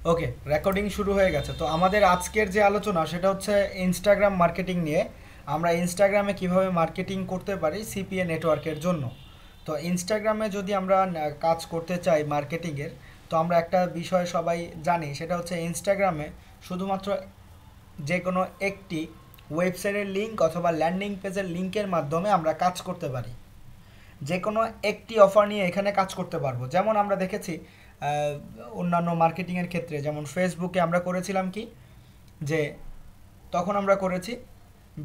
ওকে, recording শুরু হয়ে গেছে। তো আমাদের আজকের যে আলোচনা সেটা হচ্ছে ইনস্টাগ্রাম মার্কেটিং নিয়ে। আমরা ইনস্টাগ্রামে কিভাবে মার্কেটিং করতে পারি সিপিএ নেটওয়ার্কের জন্য। তো ইনস্টাগ্রামে যদি আমরা কাজ করতে চাই মার্কেটিংয়ের, তো আমরা একটা বিষয় সবাই জানি, সেটা হচ্ছে ইনস্টাগ্রামে শুধুমাত্র যে কোনো একটি ওয়েবসাইটের লিঙ্ক অথবা ল্যান্ডিং পেজের লিঙ্কের মাধ্যমে আমরা কাজ করতে পারি। যে কোনো একটি অফার নিয়ে এখানে কাজ করতে পারবো। যেমন আমরা দেখেছি অন্যান্য মার্কেটিংয়ের ক্ষেত্রে, যেমন ফেসবুকে আমরা করেছিলাম কি, যে তখন আমরা করেছি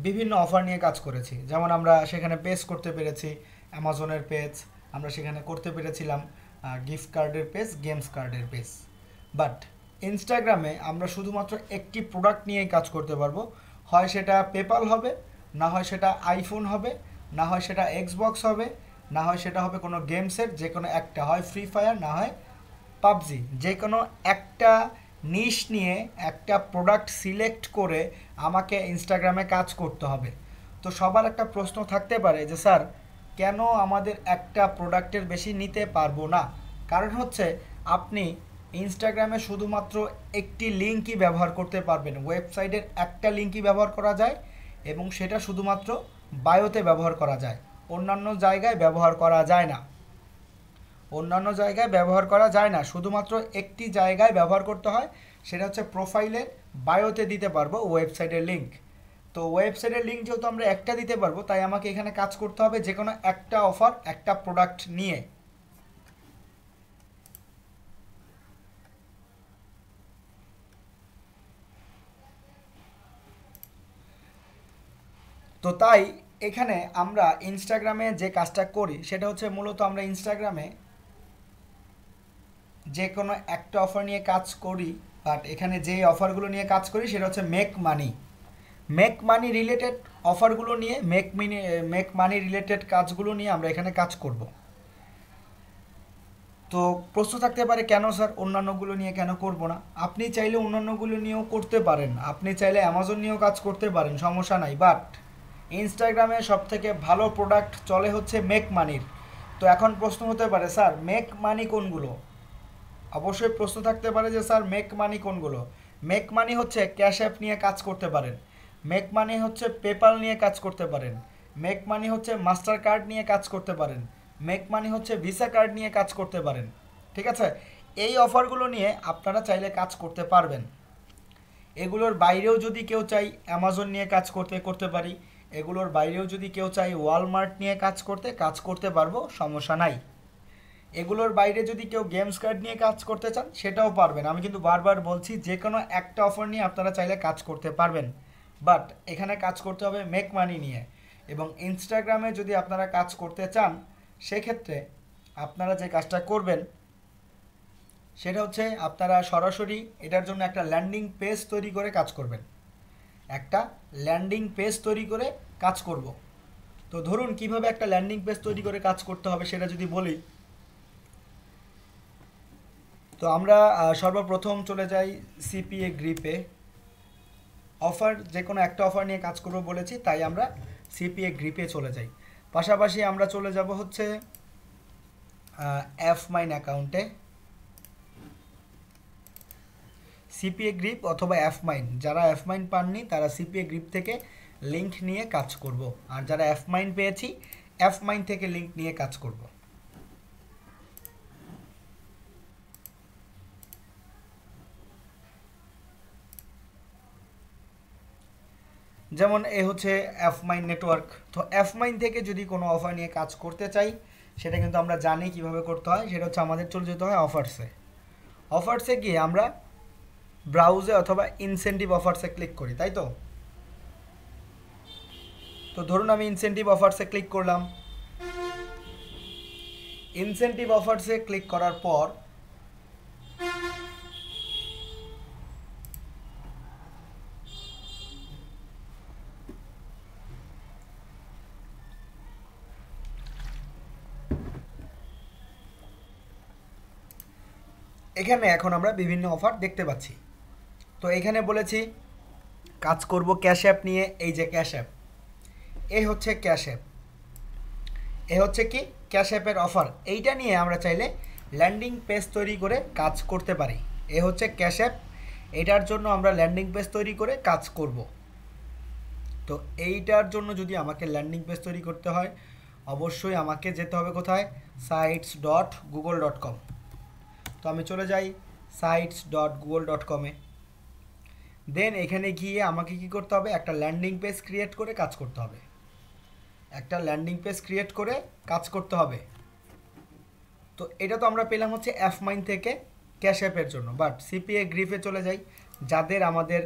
বিভিন্ন অফার নিয়ে কাজ করেছি। যেমন আমরা সেখানে পেজ করতে পেরেছি অ্যামাজনের পেজ, আমরা সেখানে করতে পেরেছিলাম গিফট কার্ডের পেজ, গেমস কার্ডের পেজ। বাট ইনস্টাগ্রামে আমরা শুধুমাত্র একটি প্রোডাক্ট নিয়েই কাজ করতে পারবো। হয় সেটা পেপাল হবে, না হয় সেটা আইফোন হবে, না হয় সেটা এক্সবক্স হবে, না হয় সেটা হবে কোনো গেমসের যে কোনো একটা, হয় ফ্রি ফায়ার না হয় পাবজি। যে কোনো একটা নিশ নিয়ে একটা প্রোডাক্ট সিলেক্ট করে আমাকে ইনস্টাগ্রামে কাজ করতে হবে। তো সবার একটা প্রশ্ন থাকতে পারে যে স্যার, কেন আমাদের একটা প্রোডাক্টের বেশি নিতে পারবো না? কারণ হচ্ছে আপনি ইনস্টাগ্রামে শুধুমাত্র একটি লিঙ্কই ব্যবহার করতে পারবেন। ওয়েবসাইটের একটা লিঙ্কই ব্যবহার করা যায় এবং সেটা শুধুমাত্র বায়োতে ব্যবহার করা যায়, অন্যান্য জায়গায় ব্যবহার করা যায় না। অন্যান্য জায়গায় ব্যবহার করা যায় না, শুধুমাত্র একটি জায়গায় ব্যবহার করতে হয়, সেটা হচ্ছে প্রোফাইলে বায়োতে দিতে পারবো ওয়েবসাইটের লিঙ্ক। তো ওয়েবসাইটের লিঙ্ক যেহেতু আমরা একটা দিতে পারবো, তাই আমাকে এখানে কাজ করতে হবে যে কোনো একটা অফার, একটা প্রোডাক্ট নিয়ে। তো তাই এখানে আমরা ইনস্টাগ্রামে যে কাজটা করি সেটা হচ্ছে মূলত আমরা ইনস্টাগ্রামে যে কোনো একটা অফার নিয়ে কাজ করি। বাট এখানে যে অফারগুলো নিয়ে কাজ করি সেটা হচ্ছে মেক মানি রিলেটেড অফারগুলো নিয়ে, মেক মানি রিলেটেড কাজগুলো নিয়ে আমরা এখানে কাজ করব। তো প্রশ্ন থাকতে পারে, কেন স্যার অন্যান্যগুলো নিয়ে কেন করব না? আপনি চাইলে অন্যান্যগুলো নিয়েও করতে পারেন, আপনি চাইলে অ্যামাজন নিয়েও কাজ করতে পারেন, সমস্যা নাই। বাট ইনস্টাগ্রামে সবথেকে ভালো প্রোডাক্ট চলে হচ্ছে মেক মানির। তো এখন প্রশ্ন হতে পারে, স্যার মেক মানি কোনগুলো? অবশ্যই প্রশ্ন থাকতে পারে যে স্যার মেক মানি কোনগুলো। মেক মানি হচ্ছে ক্যাশ অ্যাপ নিয়ে কাজ করতে পারেন, মেক মানি হচ্ছে পেপাল নিয়ে কাজ করতে পারেন, মেক মানি হচ্ছে মাস্টার কার্ড নিয়ে কাজ করতে পারেন, মেক মানি হচ্ছে ভিসা কার্ড নিয়ে কাজ করতে পারেন। ঠিক আছে, এই অফারগুলো নিয়ে আপনারা চাইলে কাজ করতে পারবেন। এগুলোর বাইরেও যদি কেউ চাই অ্যামাজন নিয়ে কাজ করতে করতে পারি, এগুলোর বাইরেও যদি কেউ চাই ওয়ালমার্ট নিয়ে কাজ করতে পারবো, সমস্যা নাই। এগুলোর বাইরে যদি কেউ গেমস কার্ড নিয়ে কাজ করতে চান সেটাও পারবেন। আমি কিন্তু বারবার বলছি যে কোনো একটা অফার নিয়ে আপনারা চাইলে কাজ করতে পারবেন। বাট এখানে কাজ করতে হবে মেক মানি নিয়ে। এবং ইনস্টাগ্রামে যদি আপনারা কাজ করতে চান, সেক্ষেত্রে আপনারা যে কাজটা করবেন সেটা হচ্ছে আপনারা সরাসরি এটার জন্য একটা ল্যান্ডিং পেজ তৈরি করে কাজ করবেন। একটা ল্যান্ডিং পেজ তৈরি করে কাজ করব। তো ধরুন কিভাবে একটা ল্যান্ডিং পেজ তৈরি করে কাজ করতে হবে সেটা যদি বলি, তো আমরা সর্বপ্রথম চলে যাই সিপিএ গ্রিপে। অফার যে কোনো একটা অফার নিয়ে কাজ করব বলেছি, তাই আমরা সিপিএ গ্রিপে চলে যাই। পাশাপাশি আমরা চলে যাব হচ্ছে এফ মাইন অ্যাকাউন্টে। সিপিএ গ্রিপ অথবা এফ মাইন, যারা এফ মাইন পাননি তারা সিপিএ গ্রিপ থেকে লিঙ্ক নিয়ে কাজ করব, আর যারা এফ মাইন পেয়েছি এফ মাইন থেকে লিঙ্ক নিয়ে কাজ করব। যেমন এ হচ্ছে এফ মাইন নেটওয়ার্ক। তো এফ মাইন থেকে যদি কোনো অফার নিয়ে কাজ করতে চাই, সেটা কিন্তু আমরা জানি কিভাবে করতে হয়। সেটা হচ্ছে আমাদের চলে যেতে হয় অফার্সে। অফার্সে গিয়ে আমরা ব্রাউজে অথবা ইনসেন্টিভ অফার্সে ক্লিক করি, তাই তো? তো ধরুন আমি ইনসেন্টিভ অফার্সে ক্লিক করলাম। ইনসেন্টিভ অফার্সে ক্লিক করার পর এখানে এখন আমরা বিভিন্ন অফার দেখতে পাচ্ছি। তো এখানে বলেছি কাজ করব ক্যাশ অ্যাপ নিয়ে। এই যে ক্যাশ অ্যাপ, এই হচ্ছে ক্যাশ অ্যাপ, এ হচ্ছে কি ক্যাশ অ্যাপের অফার। এইটা নিয়ে আমরা চাইলে ল্যান্ডিং পেজ তৈরি করে কাজ করতে পারি। এ হচ্ছে ক্যাশ অ্যাপ, এটার জন্য আমরা ল্যান্ডিং পেজ তৈরি করে কাজ করব। তো এইটার জন্য যদি আমাকে ল্যান্ডিং পেজ তৈরি করতে হয়, অবশ্যই আমাকে যেতে হবে কোথায়, sites.google.com। তো আমি চলে যাই sites.google.com-এ। দেন এখানে গিয়ে আমাকে কি করতে হবে, একটা ল্যান্ডিং পেজ ক্রিয়েট করে কাজ করতে হবে, একটা ল্যান্ডিং পেজ ক্রিয়েট করে কাজ করতে হবে। তো এটা তো আমরা পেলাম হচ্ছে অ্যাফমাইন থেকে ক্যাশ অ্যাপের জন্য, বাট সিপিএ গ্রিফে চলে যাই। যাদের আমাদের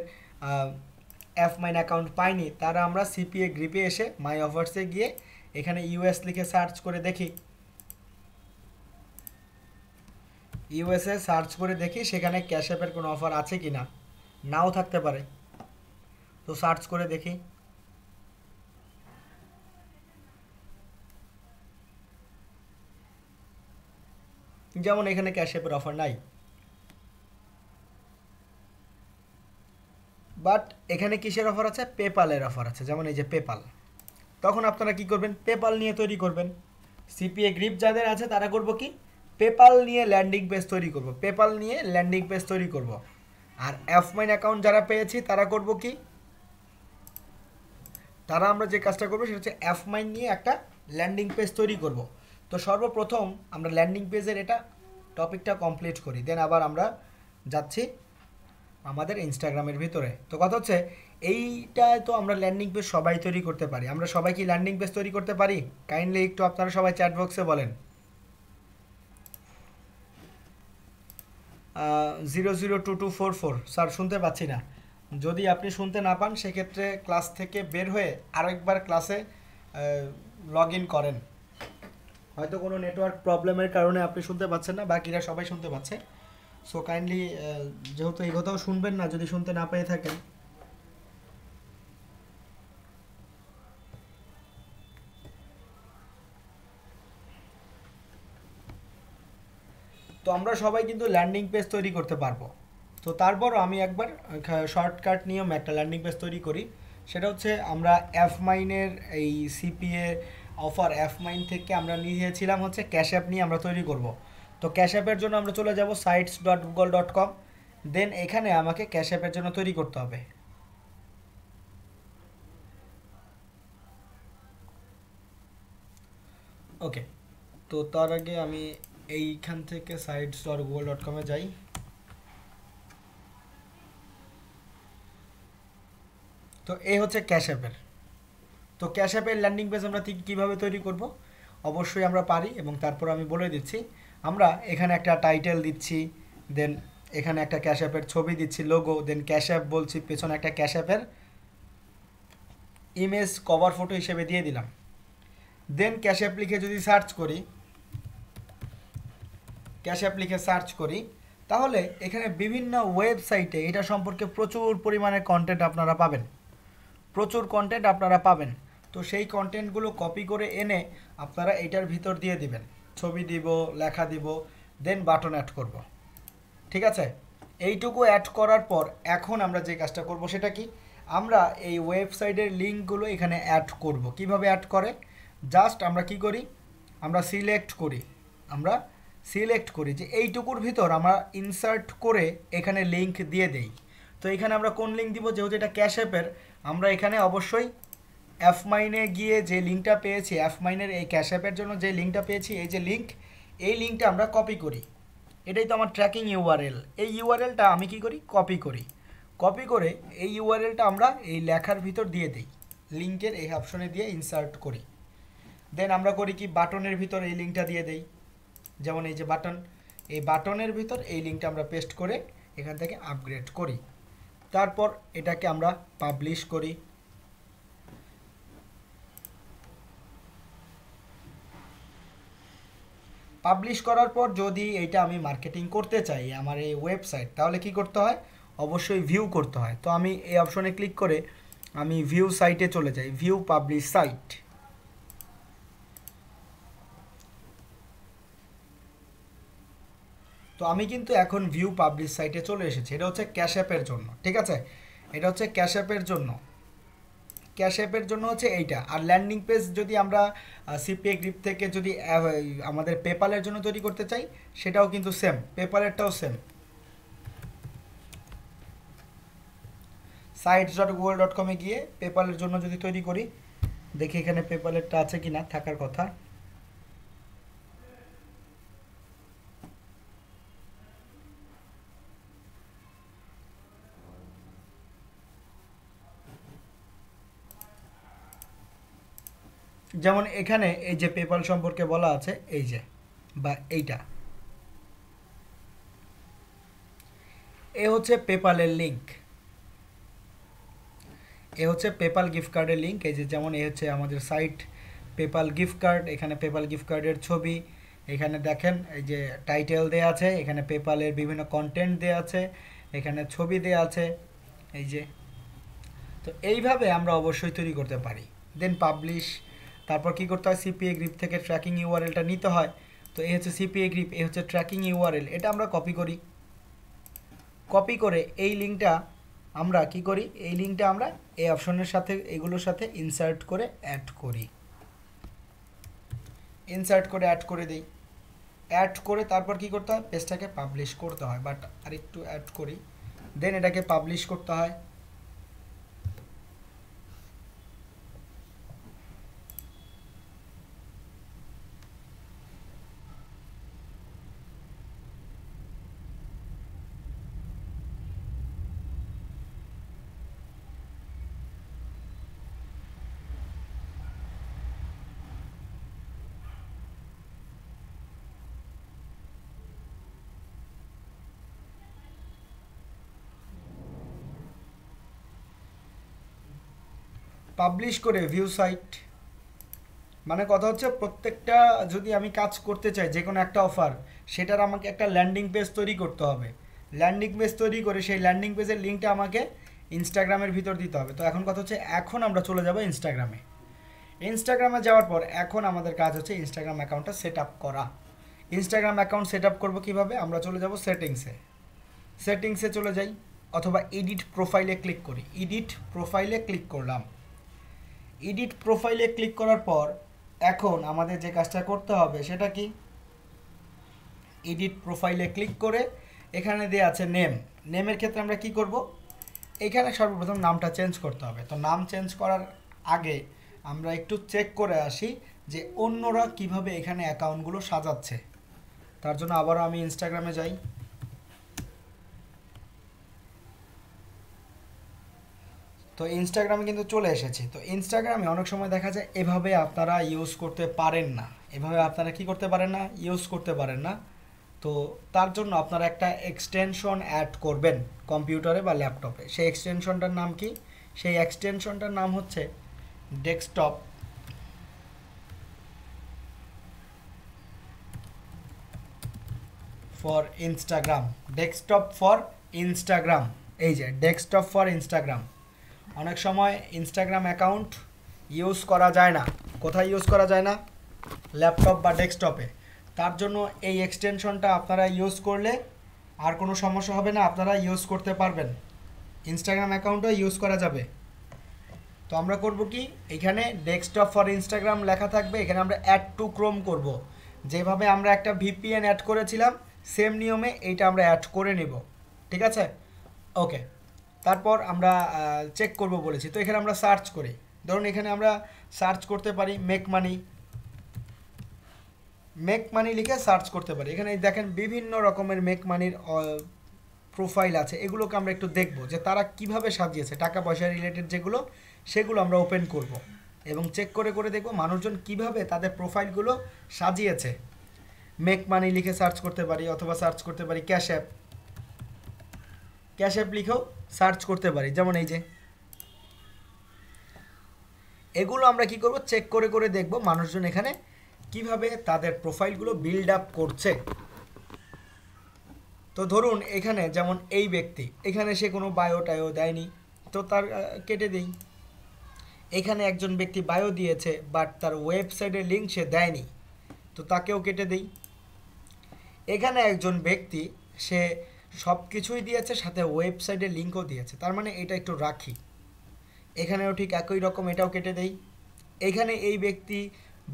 অ্যাফমাইন অ্যাকাউন্ট পায়নি তারা আমরা সিপিএ গ্রিপে এসে মাই অফার্সে গিয়ে এখানে ইউএস লিখে সার্চ করে দেখি, ইউএসএ সার্চ করে দেখি সেখানে ক্যাশ অ্যাপের কোনো অফার আছে কি না, নাও থাকতে পারে। তো সার্চ করে দেখি, যেমন এখানে ক্যাশ অ্যাপের অফার নাই, বাট এখানে কিসের অফার আছে, পেপালের অফার আছে, যেমন এই যে পেপাল। তখন আপনারা কি করবেন, পেপাল নিয়ে তৈরি করবেন। সিপিএ গ্রিপ যাদের আছে তারা করব কি, পেপাল নিয়ে ল্যান্ডিং পেজ তৈরি করব, পেপাল নিয়ে ল্যান্ডিং পেজ তৈরি করব। আর অ্যাফমাইন অ্যাকাউন্ট যারা পেয়েছি তারা করব কি, তারা আমরা যে কাজটা করবো সেটা হচ্ছে অ্যাফমাইন নিয়ে একটা ল্যান্ডিং পেজ তৈরি করব। তো সর্বপ্রথম আমরা ল্যান্ডিং পেজের এটা টপিকটা কমপ্লিট করি, দেন আবার আমরা যাচ্ছি আমাদের ইনস্টাগ্রামের ভিতরে। তো কথা হচ্ছে এইটায় তো আমরা ল্যান্ডিং পেজ সবাই তৈরি করতে পারি। আমরা সবাই কি ল্যান্ডিং পেজ তৈরি করতে পারি? কাইন্ডলি একটু আপনারা সবাই চ্যাট বক্সে বলেন। 002244 স্যার শুনতে পাচ্ছি না। যদি আপনি শুনতে না পান সেক্ষেত্রে ক্লাস থেকে বের হয়ে আরেকবার ক্লাসে লগ ইন করেন। হয়তো কোনো নেটওয়ার্ক প্রবলেমের কারণে আপনি শুনতে পাচ্ছেন না, বাকিরা সবাই শুনতে পাচ্ছে। সো কাইন্ডলি যেহেতু এই কথাও শুনবেন না যদি শুনতে না পেয়ে থাকেন। তো আমরা সবাই কিন্তু ল্যান্ডিং পেজ তৈরি করতে পারবো। তো তারপরও আমি একবার শর্টকাট নিয়মে একটা ল্যান্ডিং পেজ তৈরি করি। সেটা হচ্ছে আমরা অ্যাফমাইনের এই সিপিএ অফার অ্যাফমাইন থেকে আমরা নিয়েছিলাম হচ্ছে ক্যাশ অ্যাপ নিয়ে আমরা তৈরি করব। তো ক্যাশ অ্যাপের জন্য আমরা চলে যাব sites.google.com। দেন এখানে আমাকে ক্যাশ অ্যাপের জন্য তৈরি করতে হবে। ওকে, তো তার আগে আমি এইখান থেকে sites.google.com-এ যাই। তো এই হচ্ছে ক্যাশ অ্যাপের। তো ক্যাশ অ্যাপের ল্যান্ডিং পেজ আমরা কীভাবে তৈরি করব, অবশ্যই আমরা পারি, এবং তারপর আমি বলে দিচ্ছি। আমরা এখানে একটা টাইটেল দিচ্ছি, দেন এখানে একটা ক্যাশ অ্যাপের ছবি দিচ্ছি, লোগো, দেন ক্যাশ অ্যাপ বলছি, পেছনে একটা ক্যাশ অ্যাপের ইমেজ কভার ফটো হিসেবে দিয়ে দিলাম। দেন ক্যাশ অ্যাপ লিখে যদি সার্চ করি, ক্যাশ অ্যাপ লিখে সার্চ করি, তাহলে এখানে বিভিন্ন ওয়েবসাইটে এটা সম্পর্কে প্রচুর পরিমাণে কন্টেন্ট আপনারা পাবেন, প্রচুর কন্টেন্ট আপনারা পাবেন। তো সেই কন্টেন্টগুলো কপি করে এনে আপনারা এটার ভিতর দিয়ে দিবেন, ছবি দিব, লেখা দিব, দেন বাটন অ্যাড করব। ঠিক আছে, এইটুকু অ্যাড করার পর এখন আমরা যে কাজটা করব সেটা কি, আমরা এই ওয়েবসাইটের লিঙ্কগুলো এখানে অ্যাড করব। কিভাবে অ্যাড করে, জাস্ট আমরা কি করি, আমরা সিলেক্ট করি যে এইটুকুর ভিতর আমরা ইনসার্ট করে এখানে লিঙ্ক দিয়ে দেই। তো এখানে আমরা কোন লিঙ্ক দিব, যেহেতু এটা ক্যাশ অ্যাপের, আমরা এখানে অবশ্যই অ্যাফমাইনে গিয়ে যে লিঙ্কটা পেয়েছি, অ্যাফমাইনের এই ক্যাশ অ্যাপের জন্য যে লিঙ্কটা পেয়েছি, এই যে লিঙ্ক, এই লিঙ্কটা আমরা কপি করি। এটাই তো আমার ট্র্যাকিং ইউআরএল। এই ইউআরএলটা আমি কি করি, কপি করে এই ইউআরএলটা আমরা এই লেখার ভিতর দিয়ে দিই, লিঙ্কের এই অপশনে দিয়ে ইনসার্ট করি। দেন আমরা করি কি, বাটনের ভিতর এই লিঙ্কটা দিয়ে দেই, যেমন এই যে বাটন, এই বাটনের ভিতর এই লিঙ্কটা আমরা পেস্ট করে এখান থেকে আপগ্রেড করি। তারপর এটাকে আমরা পাবলিশ করি। পাবলিশ করার পর যদি এইটা আমি মার্কেটিং করতে চাই আমার এই ওয়েবসাইট, তাহলে কি করতে হয়, অবশ্যই ভিউ করতে হয়। তো আমি এই অপশনে ক্লিক করে আমি ভিউ সাইটে চলে যাই, ভিউ পাবলিশ সাইট। তো আমি কিন্তু এখন ভিউ পাবলিশ সাইটে চলে এসেছি। এটা হচ্ছে ক্যাশ অ্যাপের জন্য, ঠিক আছে, এটা হচ্ছে ক্যাশ অ্যাপের জন্য। ক্যাশ অ্যাপের জন্য হচ্ছে এইটা। আর ল্যান্ডিং পেজ যদি আমরা সিপিএ গ্রিপ থেকে যদি আমাদের পেপালের জন্য তৈরি করতে চাই, সেটাও কিন্তু সেম, পেপালেরটাও সেম। sites.google.com গিয়ে পেপালের জন্য যদি তৈরি করি, দেখি এখানে পেপালেরটা আছে কিনা, থাকার কথা। যেমন এখানে এই যে পেপাল সম্পর্কে বলা আছে, এই যে বা এইটা, এ হচ্ছে পেপালের লিঙ্ক, এ হচ্ছে পেপাল গিফট কার্ডের লিঙ্ক। এই যে যেমন এ হচ্ছে আমাদের সাইট পেপাল গিফট কার্ড, এখানে পেপাল গিফট কার্ডের ছবি, এখানে দেখেন এই যে টাইটেল দেয়া আছে, এখানে পেপালের বিভিন্ন কন্টেন্ট দেয়া আছে, এখানে ছবি দেয়া আছে, এই যে। তো এইভাবে আমরা অবশ্যই তৈরি করতে পারি। দেন পাবলিশ, তারপর কি করতে হয়, সিপিএ গ্রিপ থেকে ট্র্যাকিং ইউআরএলটা নিতে হয়। তো এই হচ্ছে সিপিএ গ্রিপ, এই হচ্ছে ট্র্যাকিং ইউআরএল, এটা আমরা কপি করি। কপি করে এই লিঙ্কটা আমরা কি করি, এই লিঙ্কটা আমরা এই অপশনের সাথে এগুলোর সাথে ইনসার্ট করে অ্যাড করি, ইনসার্ট করে অ্যাড করে দিই। অ্যাড করে তারপর কি করতে হয়, পেজটাকে পাবলিশ করতে হয়। বাট আরেকটু অ্যাড করি, দেন এটাকে পাবলিশ করতে হয়। পাবলিশ করে ভিউ সাইট, মানে কথা হচ্ছে প্রত্যেকটা যদি আমি কাজ করতে চাই যে কোনো একটা অফার, সেটার আমাকে একটা ল্যান্ডিং পেজ তৈরি করতে হবে। ল্যান্ডিং পেজ তৈরি করে সেই ল্যান্ডিং পেজের লিঙ্কটা আমাকে ইনস্টাগ্রামের ভিতর দিতে হবে। তো এখন কথা হচ্ছে, এখন আমরা চলে যাব ইনস্টাগ্রামে। ইনস্টাগ্রামে যাওয়ার পর এখন আমাদের কাজ হচ্ছে ইনস্টাগ্রাম অ্যাকাউন্টটা সেট আপ করা। ইনস্টাগ্রাম অ্যাকাউন্ট সেট আপ করবো কীভাবে, আমরা চলে যাব সেটিংসে, সেটিংসে চলে যাই, অথবা এডিট প্রোফাইলে ক্লিক করি। এডিট প্রোফাইলে ক্লিক করলাম। এডিট প্রোফাইলে ক্লিক করার পর এখন আমাদের যে কাজটা করতে হবে সেটা কি, এডিট প্রোফাইলে ক্লিক করে এখানে দেওয়া আছে নেম, নেমের ক্ষেত্রে আমরা কি করব, এখানে সর্বপ্রথম নামটা চেঞ্জ করতে হবে। তো নাম চেঞ্জ করার আগে আমরা একটু চেক করে আসি যে অন্যরা কিভাবে এখানে অ্যাকাউন্টগুলো সাজাচ্ছে। তার জন্য আবারও আমি ইনস্টাগ্রামে যাই। তো ইনস্টাগ্রামে কিন্তু চলে এসেছি। তো ইনস্টাগ্রামে অনেক সময় দেখা যায় এভাবে আপনারা ইউজ করতে পারেন না, এভাবে আপনারা কি করতে পারেন না, ইউজ করতে পারেন না। তো তার জন্য আপনারা একটা এক্সটেনশন অ্যাড করবেন কম্পিউটারে বা ল্যাপটপে। সেই এক্সটেনশনটার নাম কি, সেই এক্সটেনশনটার নাম হচ্ছে desktop for Instagram, desktop for Instagram, এই যে ডেস্কটপ ফর ইনস্টাগ্রাম। অনেক সময় ইনস্টাগ্রাম অ্যাকাউন্ট ইউজ করা যায় না, কোথায় ইউজ করা যায় না, ল্যাপটপ বা ডেস্কটপে। তার জন্য এই এক্সটেনশনটা আপনারা ইউজ করলে আর কোনো সমস্যা হবে না, আপনারা ইউজ করতে পারবেন, ইনস্টাগ্রাম অ্যাকাউন্টও ইউজ করা যাবে। তো আমরা করব কি, এখানে ডেস্কটপ ফর ইনস্টাগ্রাম লেখা থাকবে, এখানে আমরা অ্যাড টু ক্রোম করব। যেভাবে আমরা একটা ভিপিএন অ্যাড করেছিলাম সেম নিয়মে এইটা আমরা অ্যাড করে নেব, ঠিক আছে, ওকে। তারপর আমরা চেক করব বলেছি, তো এখানে আমরা সার্চ করি। ধরুন এখানে আমরা সার্চ করতে পারি মেক মানি, মেক মানি লিখে সার্চ করতে পারি। এখানে দেখেন বিভিন্ন রকমের মেক মানির প্রোফাইল আছে, এগুলোকে আমরা একটু দেখব যে তারা কিভাবে সাজিয়েছে, টাকা পয়সা রিলেটেড যেগুলো সেগুলো আমরা ওপেন করব এবং চেক করে করে দেখব মানুষজন কিভাবে তাদের প্রোফাইলগুলো সাজিয়েছে। মেক মানি লিখে সার্চ করতে পারি, অথবা সার্চ করতে পারি ক্যাশ অ্যাপ, ক্যাশ অ্যাপ লিখেও সার্চ করতে পারি। যেমন এই যে এগুলো আমরা কি করব, চেক করে করে দেখব মানুষজন এখানে কিভাবে তাদের প্রোফাইলগুলো বিল্ড আপ করছে। তো ধরুন এখানে যেমন এই ব্যক্তি, এখানে সে কোনো বায়ো টায়ো দেয়নি, তো তার কেটে দেই। এখানে একজন ব্যক্তি বায়ো দিয়েছে বাট তার ওয়েবসাইটের লিঙ্ক সে দেয়নি, তো তাকেও কেটে দেই। এখানে একজন ব্যক্তি সে সব কিছুই দিয়েছে, সাথে ওয়েবসাইটের লিঙ্কও দিয়েছে, তার মানে এটা একটু রাখি। এখানেও ঠিক একই রকম, এটাও কেটে দেই। এখানে এই ব্যক্তি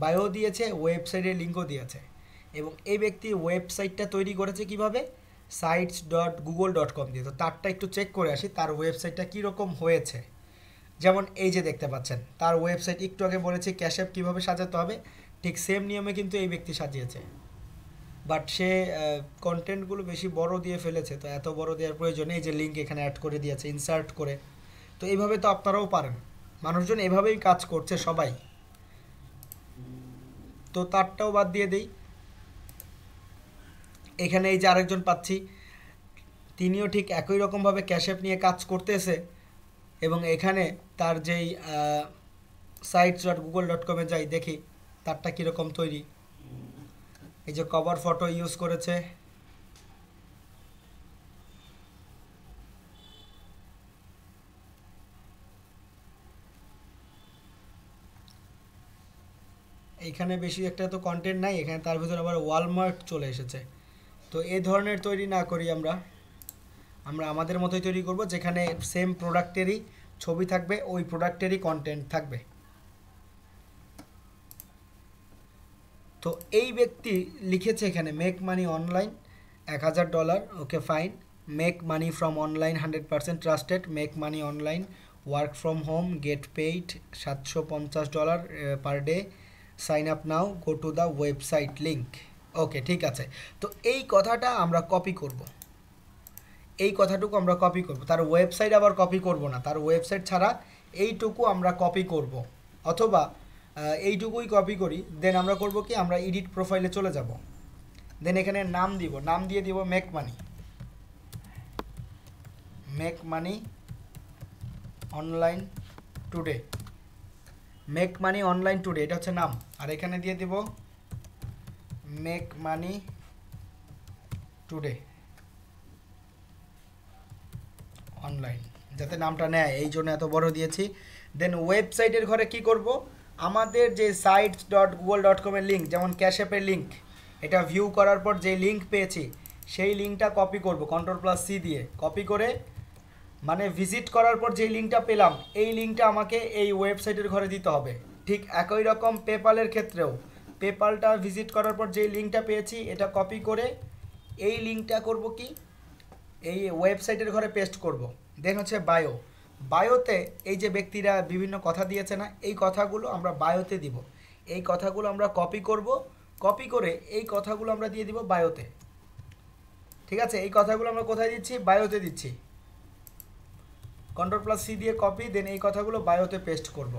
বায়ো দিয়েছে, ওয়েবসাইটের লিঙ্কও দিয়েছে, এবং এই ব্যক্তি ওয়েবসাইটটা তৈরি করেছে কিভাবে, sites.google.com দিয়ে। তো তারটা একটু চেক করে আসি তার ওয়েবসাইটটা কীরকম হয়েছে। যেমন এই যে দেখতে পাচ্ছেন তার ওয়েবসাইট, একটু আগে বলেছি ক্যাশ অ্যাপ কীভাবে সাজাতে হবে, ঠিক সেম নিয়মে কিন্তু এই ব্যক্তি সাজিয়েছে। বাট সে কন্টেন্টগুলো বেশি বড় দিয়ে ফেলেছে, তো এত বড় দেওয়ার প্রয়োজনে এই যে লিঙ্ক এখানে অ্যাড করে দিয়েছে ইনসার্ট করে। তো এইভাবে তো আপনারাও পারেন, মানুষজন এভাবেই কাজ করছে সবাই। তো তারটাও বাদ দিয়ে দিই। এখানে এই যে আরেকজন পাচ্ছি, তিনিও ঠিক একই রকমভাবে ক্যাশ অ্যাপ নিয়ে কাজ করতেছে, এবং এখানে তার যেই sites.google.com-এ যাই দেখি তারটা কীরকম তৈরি। এই যে কভার ফটো ইউজ করেছে, এইখানে বেশি একটা তো কন্টেন্ট নাই, এখানে তার ভিতরে আবার ওয়ালমার্ট চলে এসেছে। তো এই ধরনের তৈরি না করি আমরা আমাদের মতোই তৈরি করব, যেখানে সেম প্রোডাক্টেরই ছবি থাকবে, ওই প্রোডাক্টেরই কন্টেন্ট থাকবে। তো এই ব্যক্তি লিখেছে এখানে make money online $1000, okay fine. Make money from online 100% trusted, make money online, work from home, get paid $750 per day, sign up now, go to the website link. Okay, ঠিক আছে। তো এই কথাটা আমরা কপি করব, এই কথাটুকু আমরা কপি করব, তার ওয়েবসাইট আবার কপি করব না, তার ওয়েবসাইট ছাড়া এইটুকু আমরা কপি করব, অথবা এইটুকুই কপি করি। দেন আমরা করব কি, আমরা এডিট প্রোফাইলে চলে যাব, দেন এখানে নাম দিব, নাম দিয়ে দিব make money, make money online today, make money online today, এটা হচ্ছে নাম। আর এখানে দিয়ে দিব মেক মানি টুডে অনলাইন, যাতে নামটা নেয়, এই জন্য এত বড় দিয়েছি। দেন ওয়েবসাইটের ঘরে কি করব, আমাদের যে sites.google.com-এর লিঙ্ক, যেমন ক্যাশ অ্যাপের লিঙ্ক, এটা ভিউ করার পর যে লিঙ্ক পেয়েছি সেই লিঙ্কটা কপি করব Ctrl+C দিয়ে। কপি করে মানে ভিজিট করার পর যেই লিঙ্কটা পেলাম, এই লিঙ্কটা আমাকে এই ওয়েবসাইটের ঘরে দিতে হবে। ঠিক একই রকম পেপালের ক্ষেত্রেও, পেপালটা ভিজিট করার পর যেই লিঙ্কটা পেয়েছি এটা কপি করে এই লিঙ্কটা করব কি, এই ওয়েবসাইটের ঘরে পেস্ট করব। দেন হচ্ছে বায়ো, বায়োতে এই যে ব্যক্তিরা বিভিন্ন কথা দিয়েছে না, এই কথাগুলো আমরা বায়োতে দিব। এই কথাগুলো আমরা কপি করব, কপি করে এই কথাগুলো আমরা দিয়ে দিব বায়োতে। ঠিক আছে, এই কথাগুলো আমরা কোথায় দিচ্ছি, বায়োতে দিচ্ছি। Ctrl+C দিয়ে কপি, দেন এই কথাগুলো বায়োতে পেস্ট করব।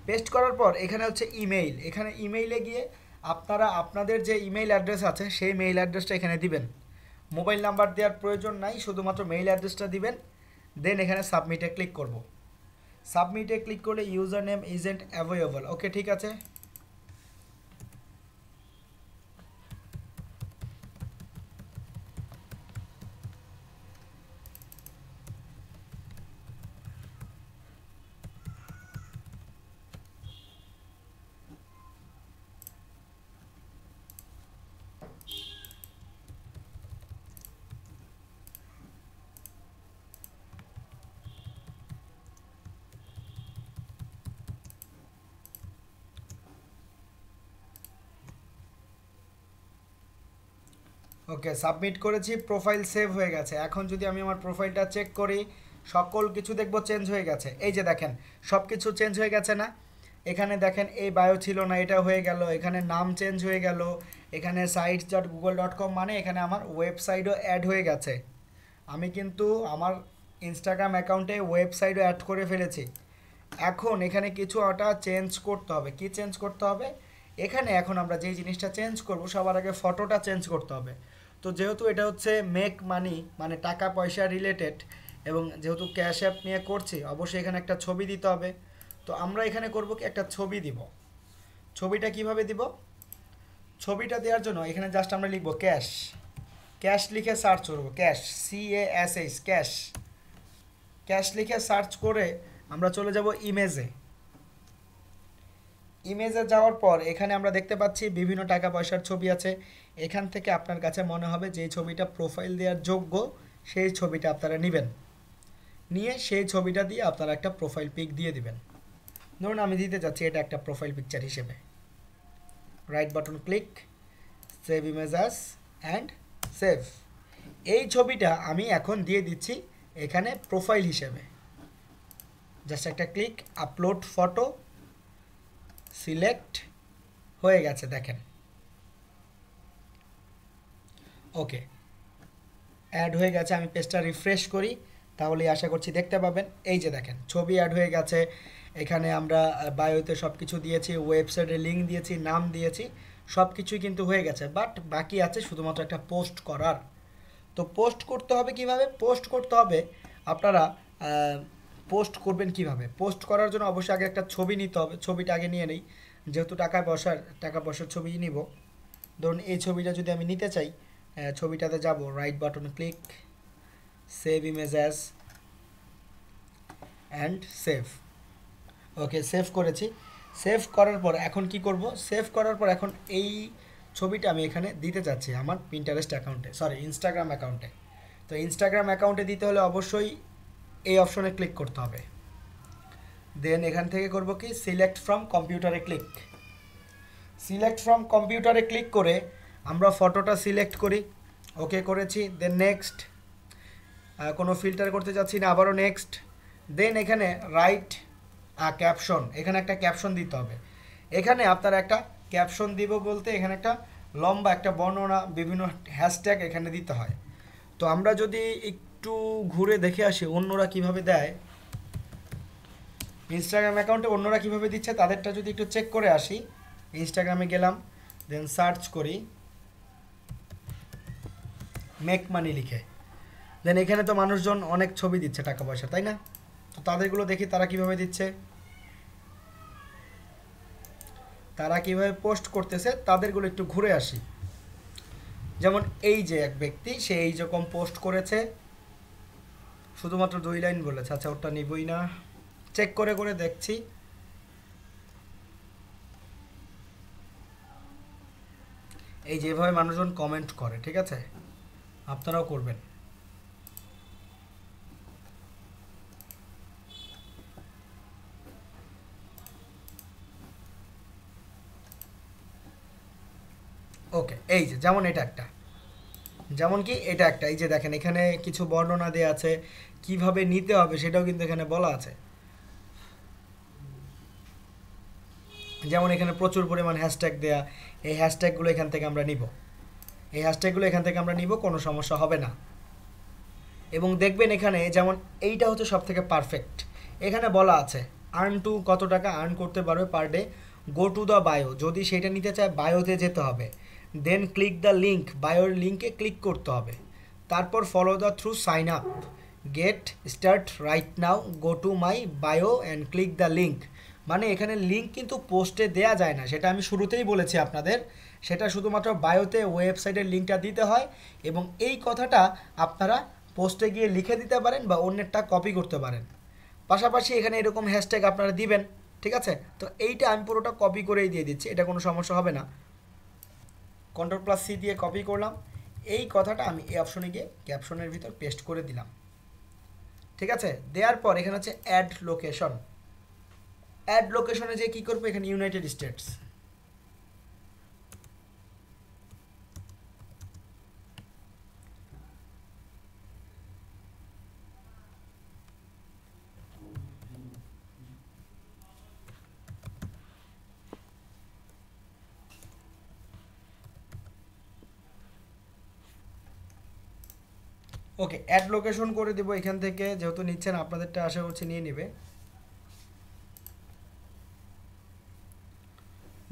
পেস্ট করার পর এখানে হচ্ছে ইমেইল, এখানে ইমেইলে গিয়ে আপনারা আপনাদের যে ইমেইল অ্যাড্রেস আছে সেই মেইল অ্যাড্রেসটা এখানে দিবেন। মোবাইল নাম্বার দেওয়ার প্রয়োজন নাই, শুধুমাত্র মেইল অ্যাড্রেসটা দিবেন। দেন এখানে সাবমিটে ক্লিক করব। সাবমিটে ক্লিক করলে ইউজার নেম ইজন্ট অ্যাভেলেবল, ওকে ঠিক আছে। ওকে, সাবমিট করেছি, প্রোফাইল সেভ হয়ে গেছে। এখন যদি আমি আমার প্রোফাইলটা চেক করি, সকল কিছু দেখব চেঞ্জ হয়ে গেছে। এই যে দেখেন সব কিছু চেঞ্জ হয়ে গেছে না, এখানে দেখেন এই বায়ো ছিল না, এটা হয়ে গেল, এখানে নাম চেঞ্জ হয়ে গেল, এখানে sites.google.com মানে এখানে আমার ওয়েবসাইটও অ্যাড হয়ে গেছে। আমি কিন্তু আমার ইনস্টাগ্রাম অ্যাকাউন্টে ওয়েবসাইটও অ্যাড করে ফেলেছি। এখন এখানে কিছু একটা চেঞ্জ করতে হবে। কি চেঞ্জ করতে হবে, এখানে এখন আমরা যেই জিনিসটা চেঞ্জ করব, সবার আগে ফটোটা চেঞ্জ করতে হবে। তো যেহেতু এটা হচ্ছে মেক মানি মানে টাকা পয়সা রিলেটেড, এবং যেহেতু ক্যাশ অ্যাপ নিয়ে করছি, অবশ্যই এখানে একটা ছবি দিতে হবে। তো আমরা এখানে করব কি, একটা ছবি দিব। ছবিটা কিভাবে দিব, ছবিটা দেওয়ার জন্য এখানে জাস্ট আমরা লিখব ক্যাশ, ক্যাশ লিখে সার্চ করব, ক্যাশ CASH ক্যাশ, ক্যাশ লিখে সার্চ করে আমরা চলে যাব ইমেজে। ইমেজে যাওয়ার পর এখানে আমরা দেখতে পাচ্ছি বিভিন্ন টাকা পয়সার ছবি আছে। এখান থেকে আপনার কাছে মনে হবে যে ছবিটা প্রোফাইল দেওয়ার যোগ্য, সেই ছবিটা আপনারা নেবেন, নিয়ে সেই ছবিটা দিয়ে আপনারা একটা প্রোফাইল পিক দিয়ে দিবেন। ধরুন আমি দিতে চাচ্ছি এটা একটা প্রোফাইল পিকচার হিসেবে। Right button click, save image as and save. এই ছবিটা আমি এখন দিয়ে দিচ্ছি এখানে প্রোফাইল হিসেবে। জাস্ট একটা ক্লিক, আপলোড ফটো, সিলেক্ট হয়ে গেছে দেখেন। ওকে, অ্যাড হয়ে গেছে। আমি পেজটা রিফ্রেশ করি, তাহলে আশা করছি দেখতে পাবেন। এই যে দেখেন ছবি অ্যাড হয়ে গেছে। এখানে আমরা বায়োতে সব কিছু দিয়েছি, ওয়েবসাইটের লিঙ্ক দিয়েছি, নাম দিয়েছি, সব কিছুই কিন্তু হয়ে গেছে। বাট বাকি আছে শুধুমাত্র একটা পোস্ট করার। তো পোস্ট করতে হবে কিভাবে? পোস্ট করতে হবে আপনারা পোস্ট করবেন কিভাবে? পোস্ট করার জন্য অবশ্যই আগে একটা ছবি নিতে হবে। ছবিটা আগে নিয়ে নেই, যেহেতু টাকা পয়সার ছবি নিব। ধরুন এই ছবিটা যদি আমি নিতে চাই, ছবিটাতে যাব, right button click, save image as and save. Okay, save করেছি। সেভ করার পর এখন কি করব? সেভ করার পর এখন এই ছবিটা আমি এখানে দিতে চাচ্ছি আমার পিন্টারেস্ট অ্যাকাউন্টে, সরি ইনস্টাগ্রাম অ্যাকাউন্টে। তো ইনস্টাগ্রাম অ্যাকাউন্টে দিতে হলে অবশ্যই এই অপশনে ক্লিক করতে হবে। দেন এখান থেকে করব কি, সিলেক্ট ফ্রম কম্পিউটারে ক্লিক। সিলেক্ট ফ্রম কম্পিউটারে ক্লিক করে আমরা ফটোটা সিলেক্ট করি। ওকে করেছি। দেন নেক্সট, কোনো ফিল্টার করতে যাচ্ছি না, আবারও নেক্সট। দেন এখানে রাইট ক্যাপশন, এখানে একটা ক্যাপশন দিতে হবে। এখানে আপনারা একটা ক্যাপশন দিব বলতে এখানে একটা লম্বা একটা বর্ণনা, বিভিন্ন হ্যাশট্যাগ এখানে দিতে হয়। তো আমরা যদি একটু ঘুরে দেখে আসি অন্যরা কিভাবে দেয়, ইনস্টাগ্রাম অ্যাকাউন্টে অন্যরা কিভাবে দিচ্ছে তাদেরটা যদি একটু চেক করে আসি। ইনস্টাগ্রামে গেলাম, দেন সার্চ করি মেক মানি লিখে। দেন এখানে তো মানুষজন অনেক ছবি দিচ্ছে টাকা পয়সা, তাই না? তো তাদেরগুলো দেখি তারা কিভাবে দিচ্ছে, তারা কিভাবে পোস্ট করতেছে, তাদেরগুলো একটু ঘুরে আসি। যেমন এই যে এক ব্যক্তি, সে এই রকম পোস্ট করেছে, শুধুমাত্র 2 লাইন বলেছে। আচ্ছা, ওটা নিবই না, চেক করে করে দেখছি। এই যেভাবে মানুষজন কমেন্ট করে, ঠিক আছে, আপনারাও করবেন। ওকে, এই যে যেমন এটা একটা, যেমন কি এটা একটা, এই যে দেখেন এখানে কিছু বর্ণনা দেওয়া আছে, কিভাবে নিতে হবে সেটাও কিন্তু এখানে বলা আছে। যেমন এখানে প্রচুর পরিমাণ হ্যাশট্যাগ দেয়া, এই হ্যাশট্যাগুলো এখান থেকে আমরা নিব, কোনো সমস্যা হবে না। এবং দেখবেন এখানে যেমন এইটা হচ্ছে সব থেকে পারফেক্ট। এখানে বলা আছে আর্ন টু কত টাকা আর্ন করতে পারবে per day, go to the bio, যদি সেটা নিতে চায় বায়োতে যেতে হবে। দেন ক্লিক দ্য লিঙ্ক, বায়োর লিঙ্কে ক্লিক করতে হবে। তারপর follow the through sign up, get start right now, go to my bio and click the link. মানে এখানে লিঙ্ক কিন্তু পোস্টে দেয়া যায় না, সেটা আমি শুরুতেই বলেছি আপনাদের। সেটা শুধুমাত্র বায়োতে ওয়েবসাইটের লিঙ্কটা দিতে হয়, এবং এই কথাটা আপনারা পোস্টে গিয়ে লিখে দিতে পারেন বা অন্যেরটা কপি করতে পারেন। পাশাপাশি এখানে এরকম হ্যাশট্যাগ আপনারা দিবেন, ঠিক আছে? তো এইটা আমি পুরোটা কপি করেই দিয়ে দিচ্ছি, এটা কোনো সমস্যা হবে না। Ctrl+C দিয়ে কপি করলাম। এই কথাটা আমি এই অপশনে গিয়ে ক্যাপশনের ভিতর পেস্ট করে দিলাম, ঠিক আছে? দেওয়ার পর এখানে হচ্ছে অ্যাড লোকেশন। অ্যাড লোকেশনে যে কী করবো, এখানে ইউনাইটেড স্টেটস। ওকে, অ্যাড লোকেশন করে দেবো এখান থেকে, যেহেতু নিচ্ছেন আপনাদেরটা আশা করছি নিয়ে নেবে।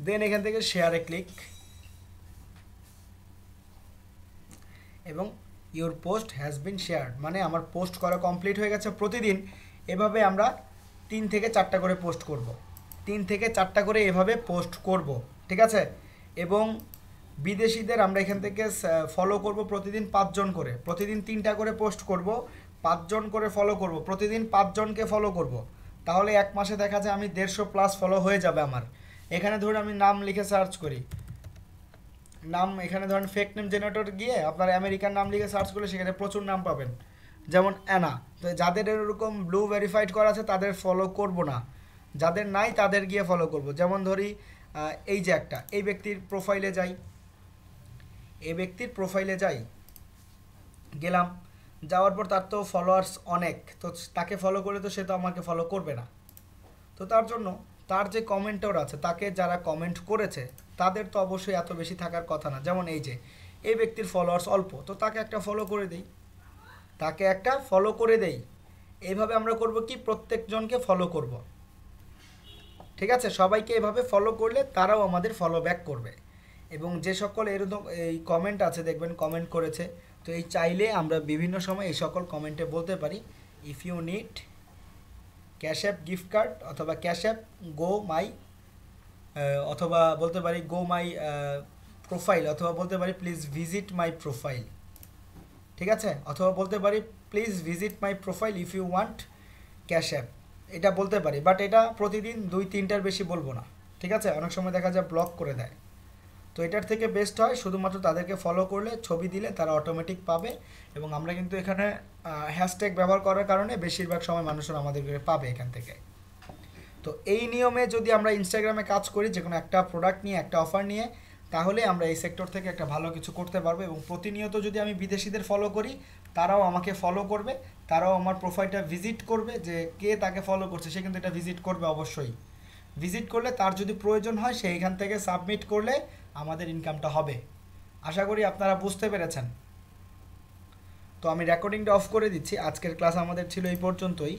দেন এখান থেকে শেয়ারে ক্লিক, এবং your post has been shared, মানে আমার পোস্ট করা কমপ্লিট হয়ে গেছে। প্রতিদিন এভাবে আমরা 3 থেকে 4টা করে পোস্ট করব, 3 থেকে 4টা করে এভাবে পোস্ট করব, ঠিক আছে? এবং বিদেশিদের আমরা এখান থেকে ফলো করব প্রতিদিন 5 জন করে, প্রতিদিন 3টা করে পোস্ট করব, 5 জন করে ফলো করব, প্রতিদিন 5 জনকে ফলো করব। তাহলে এক মাসে দেখা যায় আমি 150+ ফলো হয়ে যাবে আমার। এখানে ধরুন আমি নাম লিখে সার্চ করি, নাম এখানে ধরেন ফেক নেম জেনারেটর গিয়ে আপনার আমেরিকান নাম লিখে সার্চ করলে সেখানে প্রচুর নাম পাবেন, যেমন অ্যানা। তো যাদের এরকম ব্লু ভেরিফাইড করা আছে তাদের ফলো করব না, যাদের নাই তাদের গিয়ে ফলো করব। যেমন ধরি এই যে একটা, এই ব্যক্তির প্রোফাইলে যাই, গেলাম, যাওয়ার পর তার তো ফলোয়ার্স অনেক, তো তাকে ফলো করে তো সে তো আমাকে ফলো করবে না। তো তার জন্য তার যে কমেন্টর আছে, তাকে যারা কমেন্ট করেছে তাদের তো অবশ্যই এত বেশি থাকার কথা না। যেমন এই যে এই ব্যক্তির ফলোয়ার্স অল্প, তো তাকে একটা ফলো করে দেই, তাকে একটা ফলো করে দেই। এইভাবে আমরা করব কি, প্রত্যেকজনকে ফলো করব। ঠিক আছে, সবাইকে এভাবে ফলো করলে তারাও আমাদের ফলো ব্যাক করবে। এবং যে সকল এরকম এই কমেন্ট আছে দেখবেন কমেন্ট করেছে, তো এই চাইলে আমরা বিভিন্ন সময় এই সকল কমেন্টে বলতে পারি if you need cash app gift card অথবা ক্যাশ অ্যাপ গো মাই, অথবা বলতে পারি গো মাই প্রোফাইল, অথবা বলতে পারি প্লিজ ভিজিট মাই প্রোফাইল। ঠিক আছে, অথবা বলতে পারি please visit my profile if you want cash app, এটা বলতে পারি। বাট এটা প্রতিদিন 2-3টার বেশি বলবো না। ঠিক আছে, অনেক সময় দেখা যায় ব্লক করে দেয়। তো এটার থেকে বেস্ট হয় শুধুমাত্র তাদেরকে ফলো করলে, ছবি দিলে তারা অটোমেটিক পাবে। এবং আমরা কিন্তু এখানে হ্যাশট্যাগ ব্যবহার করার কারণে বেশিরভাগ সময় মানুষরা আমাদেরকে পাবে এখান থেকে। তো এই নিয়মে যদি আমরা ইনস্টাগ্রামে কাজ করি, যে কোনো একটা প্রোডাক্ট নিয়ে, একটা অফার নিয়ে, তাহলে আমরা এই সেক্টর থেকে একটা ভালো কিছু করতে পারবো। এবং প্রতিনিয়ত যদি আমি বিদেশিদের ফলো করি, তারাও আমাকে ফলো করবে, তারাও আমার প্রোফাইলটা ভিজিট করবে, যে কে তাকে ফলো করছে সে কিন্তু এটা ভিজিট করবে অবশ্যই। ভিজিট করলে তার যদি প্রয়োজন হয় সে এখান থেকে সাবমিট করলে আমাদের ইনকামটা হবে। আশা করি আপনারা বুঝতে পেরেছেন। তো আমি রেকর্ডিংটা অফ করে দিচ্ছি। আজকের ক্লাস আমাদের ছিল এই পর্যন্তই।